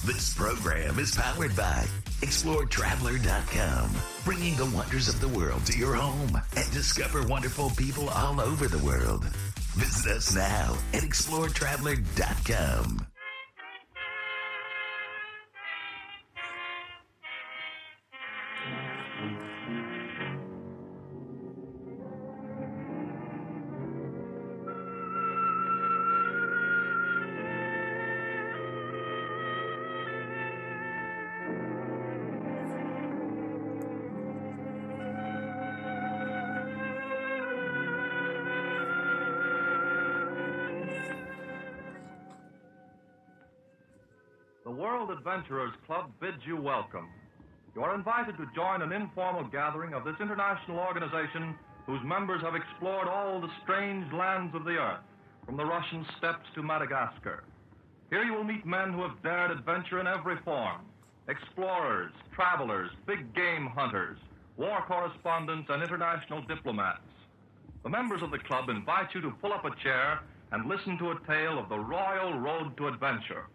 This program is powered by ExploreTraveler.com, bringing the wonders of the world to your home and discover wonderful people all over the world. Visit us now at ExploreTraveler.com. The World Adventurers Club bids you welcome. You are invited to join an informal gathering of this international organization whose members have explored all the strange lands of the earth, from the Russian steppes to Madagascar. Here you will meet men who have dared adventure in every form: explorers, travelers, big game hunters, war correspondents, and international diplomats. The members of the club invite you to pull up a chair and listen to a tale of the royal road to adventure.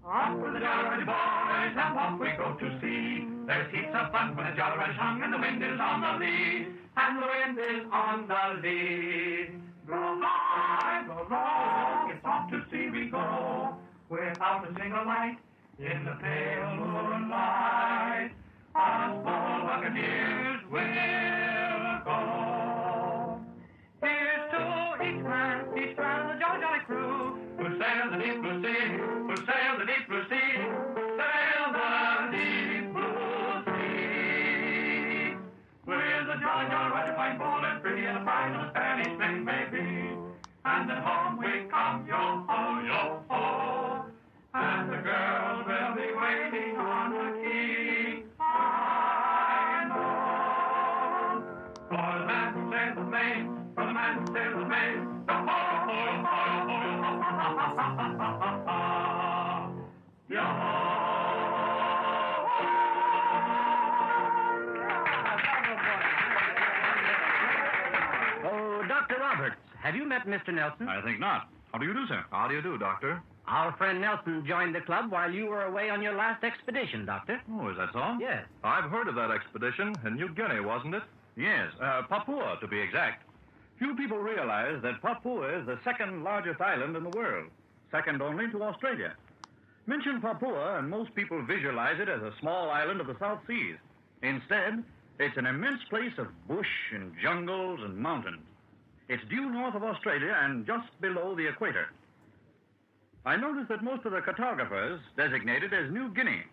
Off with the Jolly Roger boys, and off we go to sea. There's heaps of fun when the Jolly Roger's hung, and the wind is on the lee. And the wind is on the lee. Go high, go low, it's off to sea we go. Without a single light, in the pale moonlight, us bold buccaneers will go. Here's to each man, each the jolly, jolly crew, who sails the deep blue sea, who sails the deep blue sea, who sails the deep blue sea. With the jolly, jolly Roger flying bold and pretty and a fine little Spanish thing may be. And then home we come, yo-ho, yo-ho. And the girls will be waiting on the quay. I know. For the man who sails the main, for the man who sails the main, yo-ho, yo-ho, yo-ho, Oh, Dr. Roberts, have you met Mr. Nelson? I think not. How do you do, sir? How do you do, Doctor? Our friend Nelson joined the club while you were away on your last expedition, Doctor. Oh, is that so? Yes. I've heard of that expedition in New Guinea, wasn't it? Yes, Papua, to be exact. Few people realize that Papua is the second largest island in the world, second only to Australia. Mention Papua, and most people visualize it as a small island of the South Seas. Instead, it's an immense place of bush and jungles and mountains. It's due north of Australia and just below the equator. I notice that most of the cartographers designate it as New Guinea,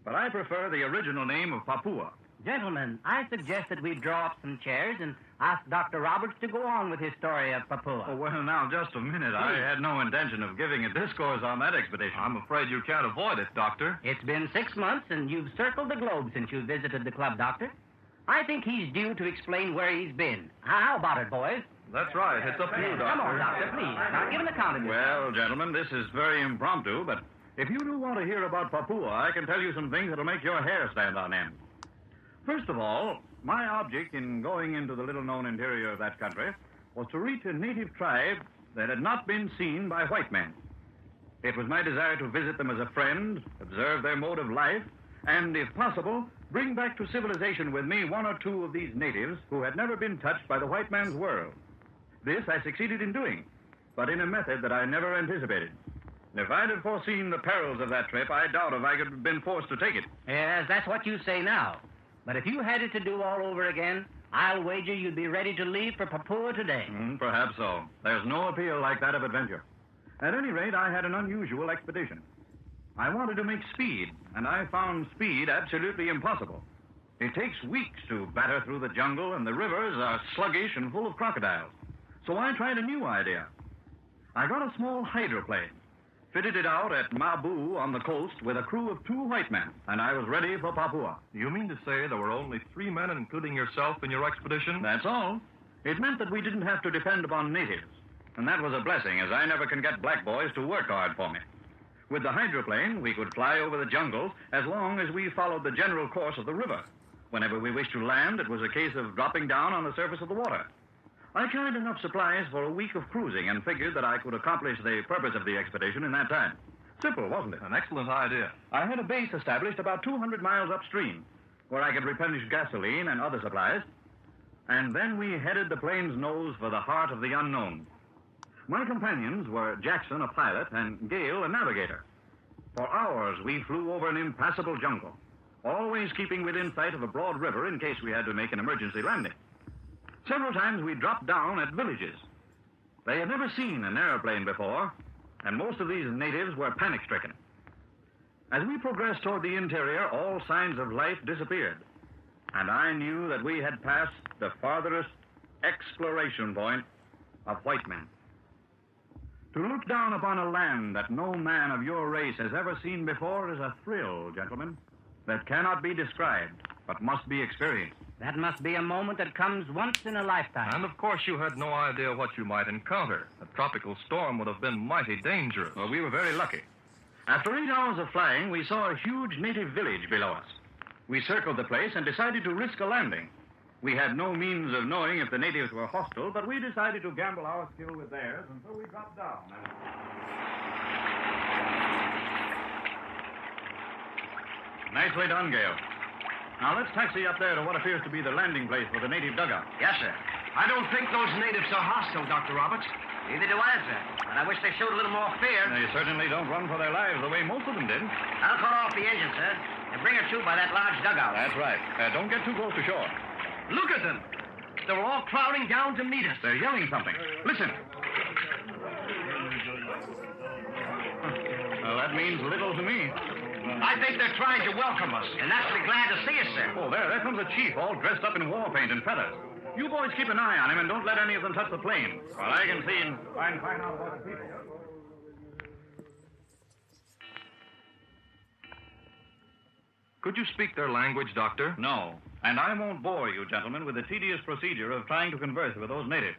but I prefer the original name of Papua. Gentlemen, I suggest that we draw up some chairs and ask Dr. Roberts to go on with his story of Papua. Oh, well, now, just a minute. I had no intention of giving a discourse on that expedition. I'm afraid you can't avoid it, Doctor. It's been 6 months, and you've circled the globe since you visited the club, Doctor. I think he's due to explain where he's been. How about it, boys? That's right. It's up to you, Doctor. Come on, Doctor, please. Now, give an account of yourself. Well, gentlemen, this is very impromptu, but if you do want to hear about Papua, I can tell you some things that'll make your hair stand on end. First of all, my object in going into the little-known interior of that country was to reach a native tribe that had not been seen by white men. It was my desire to visit them as a friend, observe their mode of life, and, if possible, bring back to civilization with me one or two of these natives who had never been touched by the white man's world. This I succeeded in doing, but in a method that I never anticipated. If I'd have foreseen the perils of that trip, I doubt if I could have been forced to take it. Yes, that's what you say now. But if you had it to do all over again, I'll wager you'd be ready to leave for Papua today. Perhaps so. There's no appeal like that of adventure. At any rate, I had an unusual expedition. I wanted to make speed, and I found speed absolutely impossible. It takes weeks to batter through the jungle, and the rivers are sluggish and full of crocodiles. So I tried a new idea. I got a small hydroplane, fitted it out at Mabu on the coast with a crew of 2 white men, and I was ready for Papua. You mean to say there were only 3 men, including yourself, in your expedition? That's all. It meant that we didn't have to depend upon natives, and that was a blessing, as I never can get black boys to work hard for me. With the hydroplane, we could fly over the jungles as long as we followed the general course of the river. Whenever we wished to land, it was a case of dropping down on the surface of the water. I carried enough supplies for a week of cruising and figured that I could accomplish the purpose of the expedition in that time. Simple, wasn't it? An excellent idea. I had a base established about 200 miles upstream where I could replenish gasoline and other supplies. And then we headed the plane's nose for the heart of the unknown. My companions were Jackson, a pilot, and Gale, a navigator. For hours, we flew over an impassable jungle, always keeping within sight of a broad river in case we had to make an emergency landing. Several times we dropped down at villages. They had never seen an airplane before, and most of these natives were panic-stricken. As we progressed toward the interior, all signs of life disappeared, and I knew that we had passed the farthest exploration point of white men. To look down upon a land that no man of your race has ever seen before is a thrill, gentlemen, that cannot be described, but must be experienced. That must be a moment that comes once in a lifetime. And, of course, you had no idea what you might encounter. A tropical storm would have been mighty dangerous. Well, we were very lucky. After 8 hours of flying, we saw a huge native village below us. We circled the place and decided to risk a landing. We had no means of knowing if the natives were hostile, but we decided to gamble our skill with theirs, and so we dropped down. Nicely done, Gale. Now, let's taxi up there to what appears to be the landing place for the native dugout. Yes, sir. I don't think those natives are hostile, Dr. Roberts. Neither do I, sir. But I wish they showed a little more fear. They certainly don't run for their lives the way most of them did. I'll call off the engine, sir, and bring her to by that large dugout. That's right. Don't get too close to shore. Look at them. They're all crowding down to meet us. They're yelling something. Listen. Well, that means little to me. I think they're trying to welcome us. And that's to be glad to see us, sir. Oh, there comes the chief, all dressed up in war paint and feathers. You boys keep an eye on him and don't let any of them touch the plane. While I can see and find out about the people. Could you speak their language, Doctor? No. And I won't bore you, gentlemen, with the tedious procedure of trying to converse with those natives.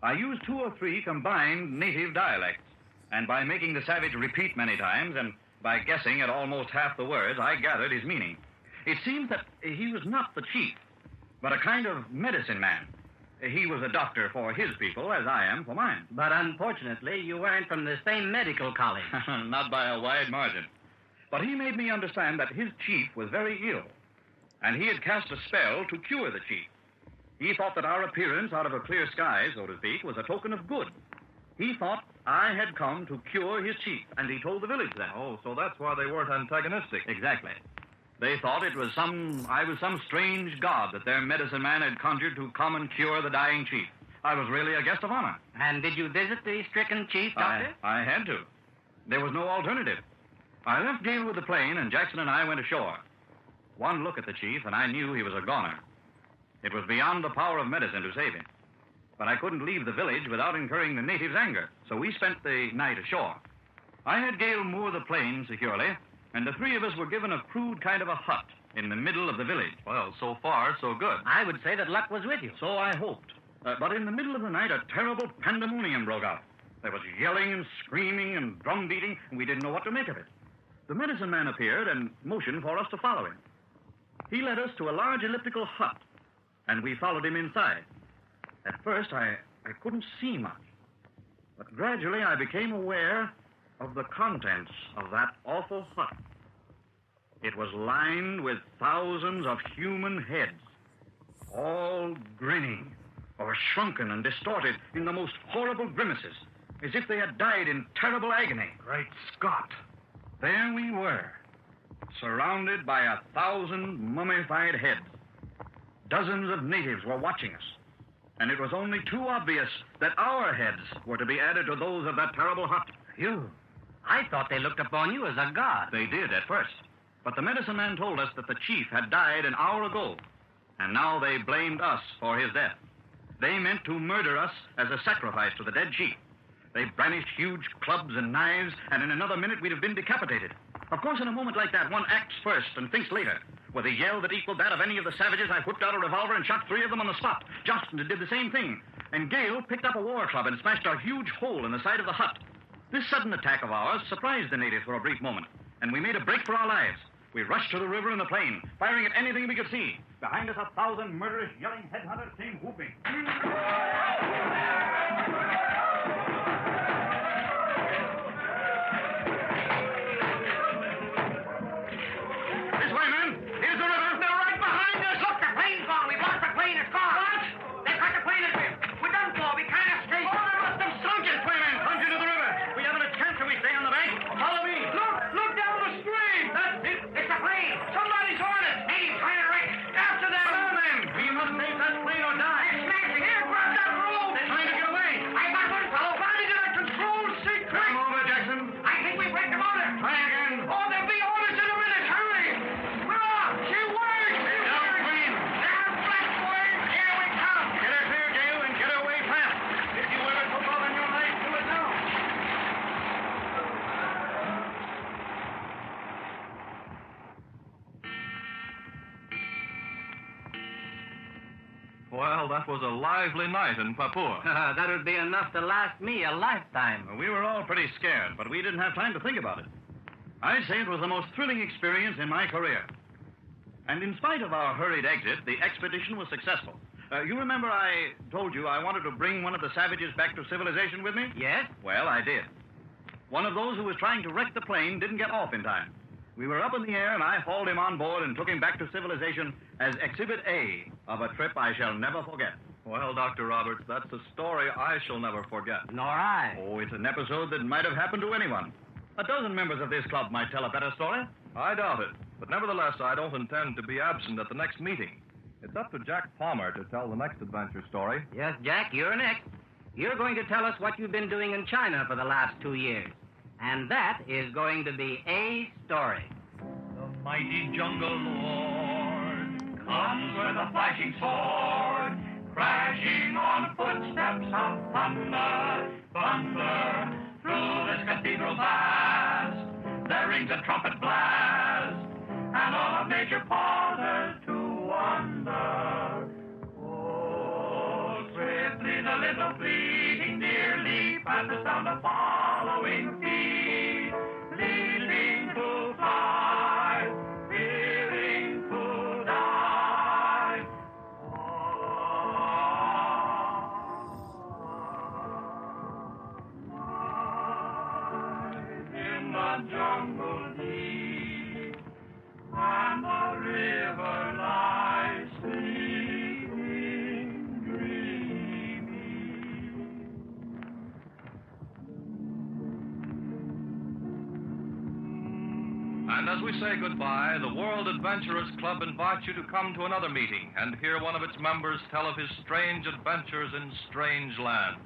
I used 2 or 3 combined native dialects. And by making the savage repeat many times and by guessing at almost half the words, I gathered his meaning. It seems that he was not the chief, but a kind of medicine man. He was a doctor for his people, as I am for mine. But unfortunately, you weren't from the same medical college. Not by a wide margin. But he made me understand that his chief was very ill, and he had cast a spell to cure the chief. He thought that our appearance out of a clear sky, so to speak, was a token of good. He thought I had come to cure his chief, and he told the village that. Oh, so that's why they weren't antagonistic. Exactly. They thought I was some strange god that their medicine man had conjured to come and cure the dying chief. I was really a guest of honor. And did you visit the stricken chief, Doctor? I had to. There was no alternative. I left Gale with the plane, and Jackson and I went ashore. One look at the chief, and I knew he was a goner. It was beyond the power of medicine to save him. But I couldn't leave the village without incurring the natives' anger, so we spent the night ashore. I had Gale moor the plane securely, and the 3 of us were given a crude kind of a hut in the middle of the village. Well, so far, so good. I would say that luck was with you. So I hoped. But in the middle of the night, a terrible pandemonium broke out. There was yelling and screaming and drum beating, and we didn't know what to make of it. The medicine man appeared and motioned for us to follow him. He led us to a large elliptical hut, and we followed him inside. At first, I couldn't see much. But gradually, I became aware of the contents of that awful hut. It was lined with thousands of human heads, all grinning or shrunken and distorted in the most horrible grimaces, as if they had died in terrible agony. Great Scott. There we were, surrounded by 1,000 mummified heads. Dozens of natives were watching us, and it was only too obvious that our heads were to be added to those of that terrible hut. I thought they looked upon you as a god. They did at first, but the medicine man told us that the chief had died an hour ago, and now they blamed us for his death. They meant to murder us as a sacrifice to the dead chief. They brandished huge clubs and knives, and in another minute we'd have been decapitated. Of course, in a moment like that, one acts first and thinks later. With a yell that equaled that of any of the savages, I whipped out a revolver and shot 3 of them on the spot. Johnston did the same thing. And Gale picked up a war club and smashed a huge hole in the side of the hut. This sudden attack of ours surprised the natives for a brief moment, and we made a break for our lives. We rushed to the river and the plain, firing at anything we could see. Behind us, 1,000 murderous, yelling headhunters came whooping. Try again. Oh, there'll be orders in a minute. Hurry. We're off. She works. Don't scream. There are black boys. Here we come. Get her clear, Gale, and get her away fast. If you ever took off in your life, do it now. Well, that was a lively night in Papua. That would be enough to last me a lifetime. We were all pretty scared, but we didn't have time to think about it. I'd say it was the most thrilling experience in my career. And in spite of our hurried exit, the expedition was successful. You remember I told you I wanted to bring one of the savages back to civilization with me? Yes? Well, I did. One of those who was trying to wreck the plane didn't get off in time. We were up in the air, and I hauled him on board and took him back to civilization as Exhibit A of a trip I shall never forget. Well, Dr. Roberts, that's a story I shall never forget. Nor I. Oh, it's an episode that might have happened to anyone. A dozen members of this club might tell a better story. I doubt it. But nevertheless, I don't intend to be absent at the next meeting. It's up to Jack Palmer to tell the next adventure story. Yes, Jack, you're next. You're going to tell us what you've been doing in China for the last 2 years. And that is going to be a story. The mighty jungle lord comes with a flashing sword, crashing on footsteps of thunder, thunder. Through this cathedral vast, there rings a trumpet blast, and all of nature pauses to wonder. Oh, swiftly the little fleeting deer leap at the sound of following feet, leaping to fly, fearing to die. In the jungle deep, and the river lies sleeping, dreaming. And as we say goodbye, the World Adventurers Club invites you to come to another meeting and hear one of its members tell of his strange adventures in strange lands.